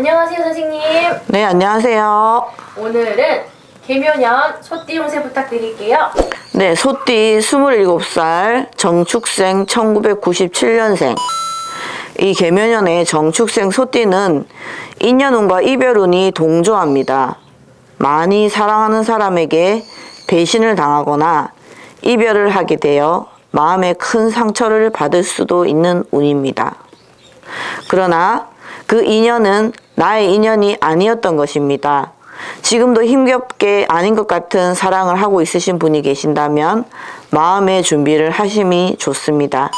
안녕하세요, 선생님. 네, 안녕하세요. 오늘은 계묘년 소띠 운세 부탁드릴게요. 네, 소띠 27살 정축생 1997년생. 이 계묘년의 정축생 소띠는 인연운과 이별운이 동조합니다. 많이 사랑하는 사람에게 배신을 당하거나 이별을 하게 되어 마음에 큰 상처를 받을 수도 있는 운입니다. 그러나 그 인연은 나의 인연이 아니었던 것입니다. 지금도 힘겹게 아닌 것 같은 사랑을 하고 있으신 분이 계신다면 마음의 준비를 하심이 좋습니다.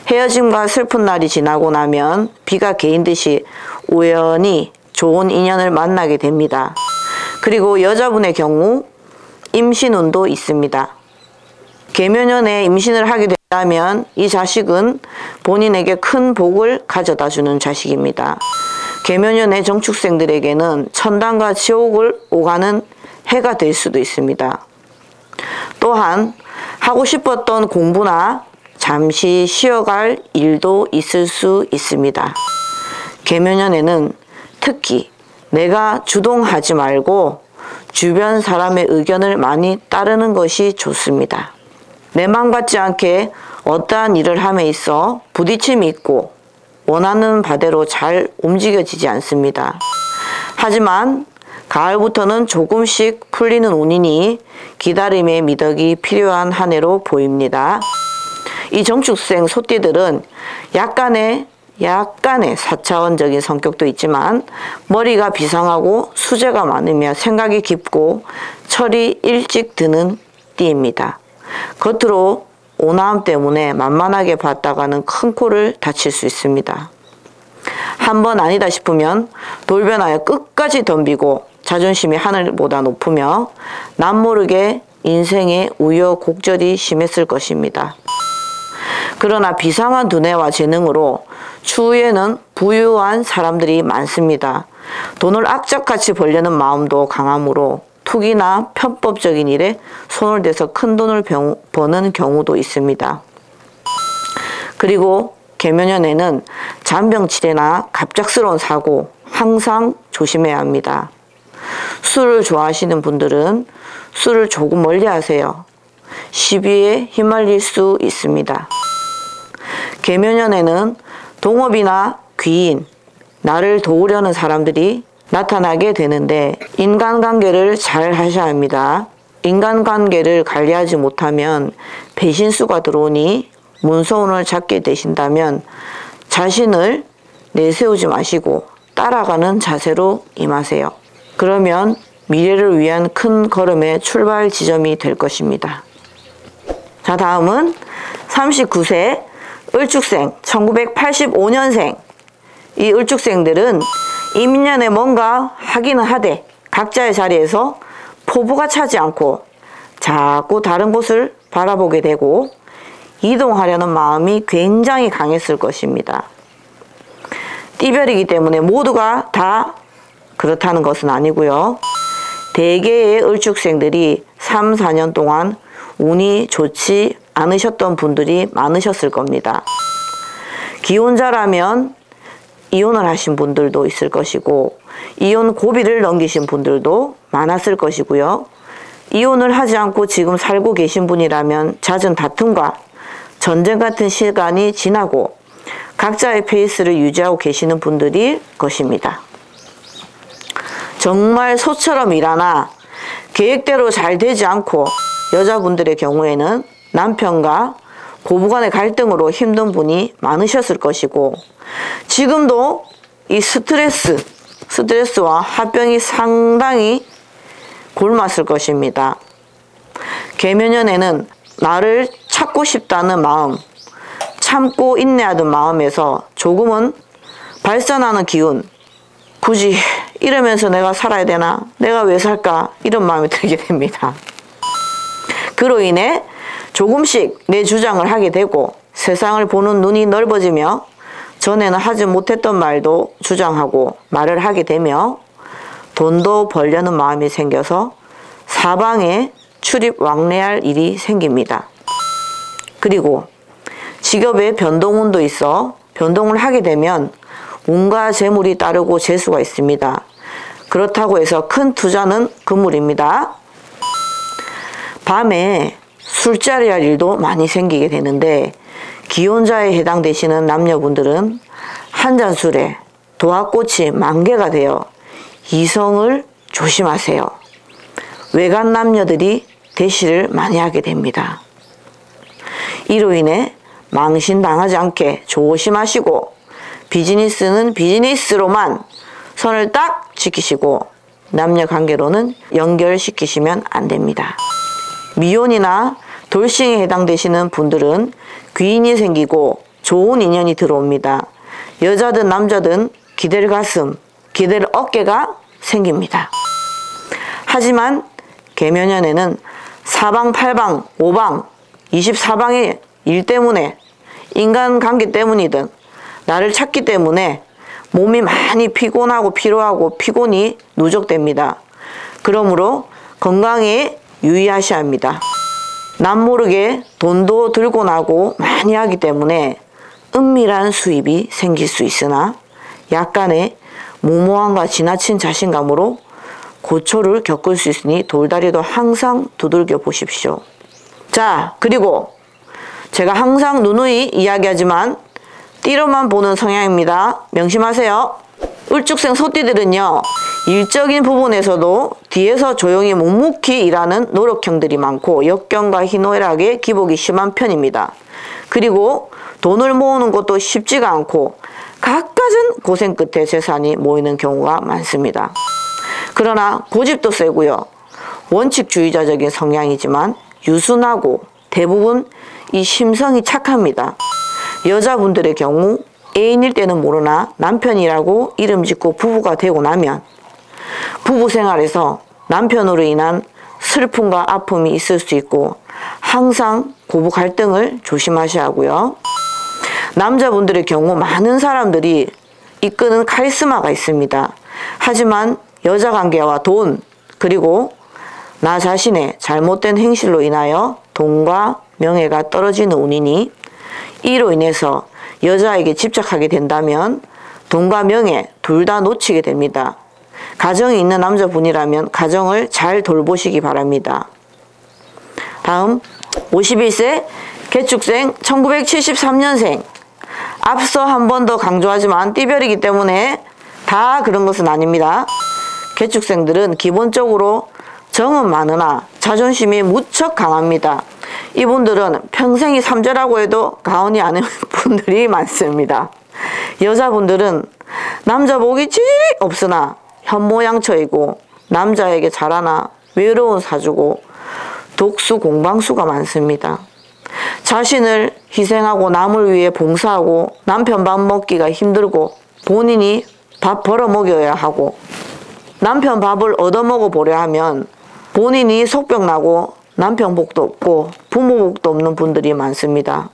헤어짐과 슬픈 날이 지나고 나면 비가 개인 듯이 우연히 좋은 인연을 만나게 됩니다. 그리고 여자분의 경우 임신운도 있습니다. 계묘년에 임신을 하게 된다면 이 자식은 본인에게 큰 복을 가져다 주는 자식입니다. 계묘년의 정축생들에게는 천당과 지옥을 오가는 해가 될 수도 있습니다. 또한 하고 싶었던 공부나 잠시 쉬어갈 일도 있을 수 있습니다. 계묘년에는 특히 내가 주동하지 말고 주변 사람의 의견을 많이 따르는 것이 좋습니다. 내 맘 같지 않게 어떠한 일을 함에 있어 부딪힘이 있고 원하는 바대로 잘 움직여지지 않습니다. 하지만 가을부터는 조금씩 풀리는 운이니 기다림의 미덕이 필요한 한 해로 보입니다. 이 정축생 소띠들은 약간의 사차원적인 성격도 있지만 머리가 비상하고 수제가 많으며 생각이 깊고 철이 일찍 드는 띠입니다. 겉으로 온화함 때문에 만만하게 봤다가는 큰 코를 다칠 수 있습니다. 한번 아니다 싶으면 돌변하여 끝까지 덤비고 자존심이 하늘보다 높으며 남모르게 인생의 우여곡절이 심했을 것입니다. 그러나 비상한 두뇌와 재능으로 추후에는 부유한 사람들이 많습니다. 돈을 악착같이 벌려는 마음도 강하므로 투기나 편법적인 일에 손을 대서 큰 돈을 버는 경우도 있습니다. 그리고 계묘년에는 잔병치레나 갑작스러운 사고 항상 조심해야 합니다. 술을 좋아하시는 분들은 술을 조금 멀리 하세요. 시비에 휘말릴 수 있습니다. 계묘년에는 동업이나 귀인, 나를 도우려는 사람들이 나타나게 되는데 인간관계를 잘 하셔야 합니다. 인간관계를 관리하지 못하면 배신수가 들어오니 문서운을 잡게 되신다면 자신을 내세우지 마시고 따라가는 자세로 임하세요. 그러면 미래를 위한 큰 걸음의 출발 지점이 될 것입니다. 자, 다음은 39세 을축생 1985년생. 이 을축생들은 이민년에 뭔가 하기는 하되 각자의 자리에서 포부가 차지 않고 자꾸 다른 곳을 바라보게 되고 이동하려는 마음이 굉장히 강했을 것입니다. 띠별이기 때문에 모두가 다 그렇다는 것은 아니고요. 대개의 을축생들이 3, 4년 동안 운이 좋지 않으셨던 분들이 많으셨을 겁니다. 기혼자라면 이혼을 하신 분들도 있을 것이고 이혼 고비를 넘기신 분들도 많았을 것이고요. 이혼을 하지 않고 지금 살고 계신 분이라면 잦은 다툼과 전쟁 같은 시간이 지나고 각자의 페이스를 유지하고 계시는 분들일 것입니다. 정말 소처럼 일하나 계획대로 잘 되지 않고 여자분들의 경우에는 남편과 고부간의 갈등으로 힘든 분이 많으셨을 것이고 지금도 이 스트레스와 화병이 상당히 곪았을 것입니다. 계묘년에는 나를 찾고 싶다는 마음, 참고 인내하던 마음에서 조금은 발산하는 기운, 굳이 이러면서 내가 살아야 되나? 내가 왜 살까? 이런 마음이 들게 됩니다. 그로 인해 조금씩 내 주장을 하게 되고 세상을 보는 눈이 넓어지며 전에는 하지 못했던 말도 주장하고 말을 하게 되며 돈도 벌려는 마음이 생겨서 사방에 출입 왕래할 일이 생깁니다. 그리고 직업에 변동운도 있어 변동을 하게 되면 운과 재물이 따르고 재수가 있습니다. 그렇다고 해서 큰 투자는 금물입니다. 밤에 술자리 할 일도 많이 생기게 되는데 기혼자에 해당되시는 남녀분들은 한 잔 술에 도화꽃이 만개가 되어 이성을 조심하세요. 외간 남녀들이 대시를 많이 하게 됩니다. 이로 인해 망신당하지 않게 조심하시고 비즈니스는 비즈니스로만 선을 딱 지키시고 남녀 관계로는 연결시키시면 안 됩니다. 미혼이나 돌싱에 해당되시는 분들은 귀인이 생기고 좋은 인연이 들어옵니다. 여자든 남자든 기댈 가슴, 기댈 어깨가 생깁니다. 하지만 계묘년에는 사방, 팔방, 오방, 24방의 일 때문에 인간관계 때문이든 나를 찾기 때문에 몸이 많이 피곤하고 피로하고 피곤이 누적됩니다. 그러므로 건강에 유의하셔야 합니다. 남모르게 돈도 들고 나고 많이 하기 때문에 은밀한 수입이 생길 수 있으나 약간의 무모함과 지나친 자신감으로 고초를 겪을 수 있으니 돌다리도 항상 두들겨 보십시오. 자, 그리고 제가 항상 누누이 이야기하지만 띠로만 보는 성향입니다. 명심하세요. 을죽생 소띠들은요, 일적인 부분에서도 뒤에서 조용히 묵묵히 일하는 노력형들이 많고 역경과 희노애락에 기복이 심한 편입니다. 그리고 돈을 모으는 것도 쉽지가 않고 갖가진 고생 끝에 재산이 모이는 경우가 많습니다. 그러나 고집도 세고요. 원칙주의자적인 성향이지만 유순하고 대부분 이 심성이 착합니다. 여자분들의 경우 애인일 때는 모르나 남편이라고 이름 짓고 부부가 되고 나면 부부 생활에서 남편으로 인한 슬픔과 아픔이 있을 수 있고 항상 고부 갈등을 조심하셔야 하고요. 남자분들의 경우 많은 사람들이 이끄는 카리스마가 있습니다. 하지만 여자관계와 돈, 그리고 나 자신의 잘못된 행실로 인하여 돈과 명예가 떨어지는 운이니 이로 인해서 여자에게 집착하게 된다면 돈과 명예 둘 다 놓치게 됩니다. 가정이 있는 남자분이라면 가정을 잘 돌보시기 바랍니다. 다음 51세 개축생 1973년생. 앞서 한 번 더 강조하지만 띠별이기 때문에 다 그런 것은 아닙니다. 개축생들은 기본적으로 정은 많으나 자존심이 무척 강합니다. 이분들은 평생이 삼재라고 해도 가언이 아닌 분들이 많습니다. 여자분들은 남자 복이 질이 없으나 현모양처이고 남자에게 잘하나 외로운 사주고 독수 공방수가 많습니다. 자신을 희생하고 남을 위해 봉사하고 남편 밥 먹기가 힘들고 본인이 밥 벌어 먹여야 하고 남편 밥을 얻어먹어 보려 하면 본인이 속병 나고 남편 복도 없고 부모 복도 없는 분들이 많습니다.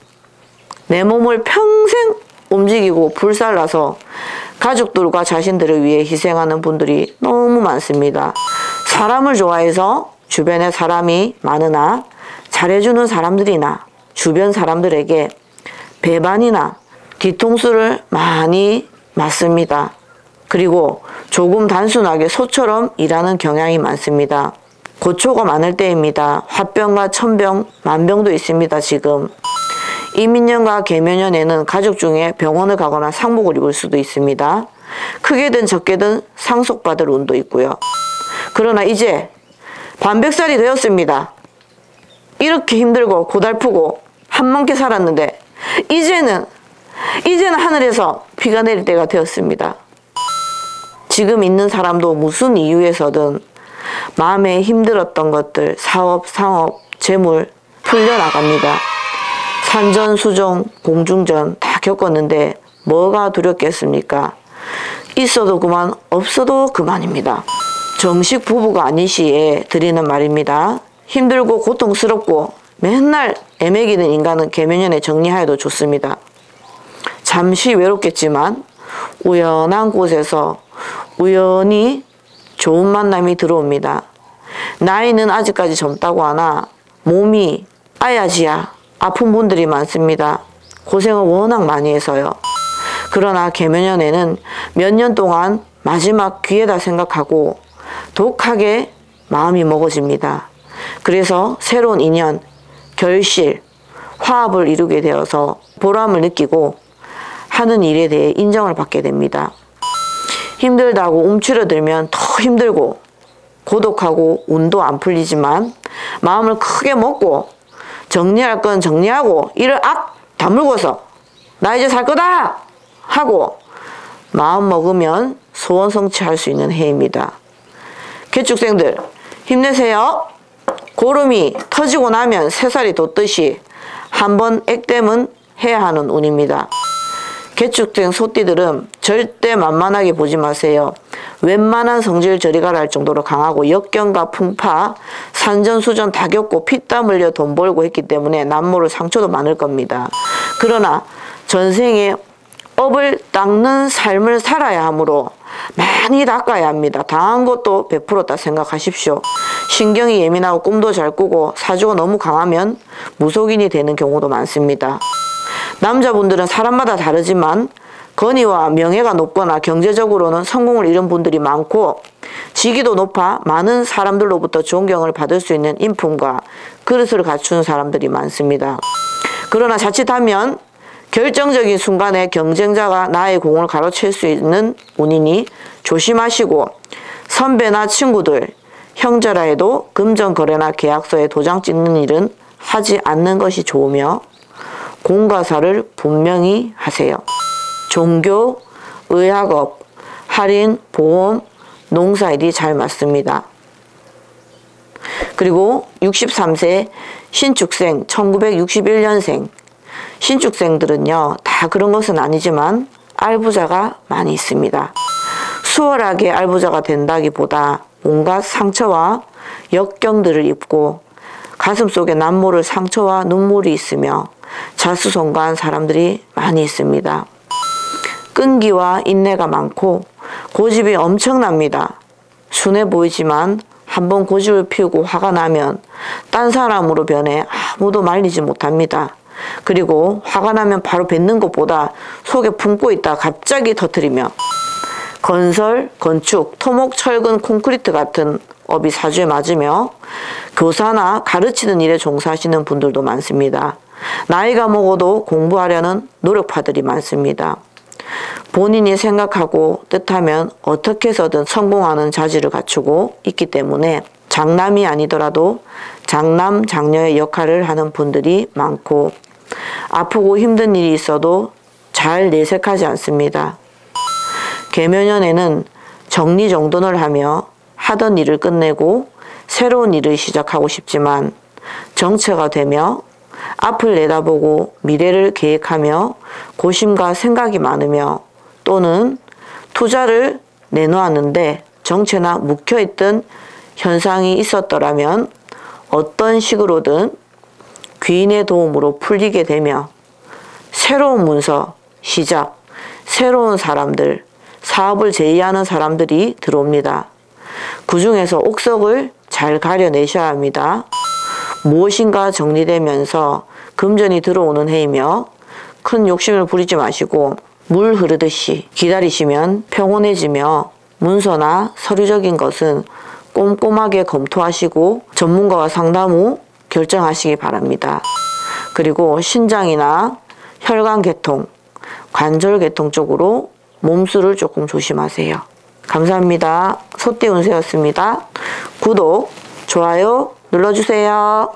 내 몸을 평생 움직이고 불살라서 가족들과 자신들을 위해 희생하는 분들이 너무 많습니다. 사람을 좋아해서 주변에 사람이 많으나 잘해주는 사람들이나 주변 사람들에게 배반이나 뒤통수를 많이 맞습니다. 그리고 조금 단순하게 소처럼 일하는 경향이 많습니다. 고초가 많을 때입니다. 화병과 천병, 만병도 있습니다. 지금 이민년과 계묘년에는 가족 중에 병원을 가거나 상복을 입을 수도 있습니다. 크게든 적게든 상속받을 운도 있고요. 그러나 이제 반백살이 되었습니다. 이렇게 힘들고 고달프고 한만케 살았는데 이제는 하늘에서 비가 내릴 때가 되었습니다. 지금 있는 사람도 무슨 이유에서든 마음에 힘들었던 것들, 사업, 상업, 재물 풀려나갑니다. 산전수정, 공중전 다 겪었는데 뭐가 두렵겠습니까? 있어도 그만, 없어도 그만입니다. 정식 부부가 아닌 시에 드리는 말입니다. 힘들고 고통스럽고 맨날 애매기는 인간은 계묘년에 정리하여도 좋습니다. 잠시 외롭겠지만 우연한 곳에서 우연히 좋은 만남이 들어옵니다. 나이는 아직까지 젊다고 하나 몸이 아야지야 아픈 분들이 많습니다. 고생을 워낙 많이 해서요. 그러나 계묘년에는 몇 년 동안 마지막 기회다 생각하고 독하게 마음이 먹어집니다. 그래서 새로운 인연, 결실, 화합을 이루게 되어서 보람을 느끼고 하는 일에 대해 인정을 받게 됩니다. 힘들다고 움츠러들면 더 힘들고 고독하고 운도 안 풀리지만 마음을 크게 먹고 정리할 건 정리하고 이를 악 다물고서 나 이제 살 거다 하고 마음 먹으면 소원 성취할 수 있는 해입니다. 개축생들 힘내세요. 고름이 터지고 나면 새살이 돋듯이 한번 액땜은 해야 하는 운입니다. 개축생 소띠들은 절대 만만하게 보지 마세요. 웬만한 성질 저리 가라 할 정도로 강하고 역경과 풍파, 산전수전 다 겪고 피땀 흘려 돈 벌고 했기 때문에 남모를 상처도 많을 겁니다. 그러나 전생에 업을 닦는 삶을 살아야 하므로 많이 닦아야 합니다. 당한 것도 베풀었다 생각하십시오. 신경이 예민하고 꿈도 잘 꾸고 사주가 너무 강하면 무속인이 되는 경우도 많습니다. 남자분들은 사람마다 다르지만 건의와 명예가 높거나 경제적으로는 성공을 이룬 분들이 많고 직위도 높아 많은 사람들로부터 존경을 받을 수 있는 인품과 그릇을 갖춘 사람들이 많습니다. 그러나 자칫하면 결정적인 순간에 경쟁자가 나의 공을 가로챌 수 있는 운이니 조심하시고 선배나 친구들, 형제라 해도 금전거래나 계약서에 도장 찍는 일은 하지 않는 것이 좋으며 공과사를 분명히 하세요. 종교, 의학업, 할인, 보험, 농사일이 잘 맞습니다. 그리고 63세 신축생 1961년생 신축생들은요 다 그런 것은 아니지만 알부자가 많이 있습니다. 수월하게 알부자가 된다기보다 온갖 상처와 역경들을 입고 가슴속에 남모를 상처와 눈물이 있으며 자수성가한 사람들이 많이 있습니다. 끈기와 인내가 많고 고집이 엄청납니다. 순해 보이지만 한번 고집을 피우고 화가 나면 딴 사람으로 변해 아무도 말리지 못합니다. 그리고 화가 나면 바로 뱉는 것보다 속에 품고 있다 갑자기 터뜨리며 건설, 건축, 토목, 철근, 콘크리트 같은 업이 사주에 맞으며 교사나 가르치는 일에 종사하시는 분들도 많습니다. 나이가 먹어도 공부하려는 노력파들이 많습니다. 본인이 생각하고 뜻하면 어떻게 해서든 성공하는 자질을 갖추고 있기 때문에 장남이 아니더라도 장남, 장녀의 역할을 하는 분들이 많고 아프고 힘든 일이 있어도 잘 내색하지 않습니다. 계묘년에는 정리정돈을 하며 하던 일을 끝내고 새로운 일을 시작하고 싶지만 정체가 되며 앞을 내다보고 미래를 계획하며 고심과 생각이 많으며 또는 투자를 내놓았는데 정체나 묵혀있던 현상이 있었더라면 어떤 식으로든 귀인의 도움으로 풀리게 되며 새로운 문서, 시작, 새로운 사람들, 사업을 제의하는 사람들이 들어옵니다. 그 중에서 옥석을 잘 가려내셔야 합니다. 무엇인가 정리되면서 금전이 들어오는 해이며 큰 욕심을 부리지 마시고 물 흐르듯이 기다리시면 평온해지며 문서나 서류적인 것은 꼼꼼하게 검토하시고 전문가와 상담 후 결정하시기 바랍니다. 그리고 신장이나 혈관계통, 관절계통 쪽으로 몸수를 조금 조심하세요. 감사합니다. 소띠 운세였습니다. 구독, 좋아요 눌러주세요.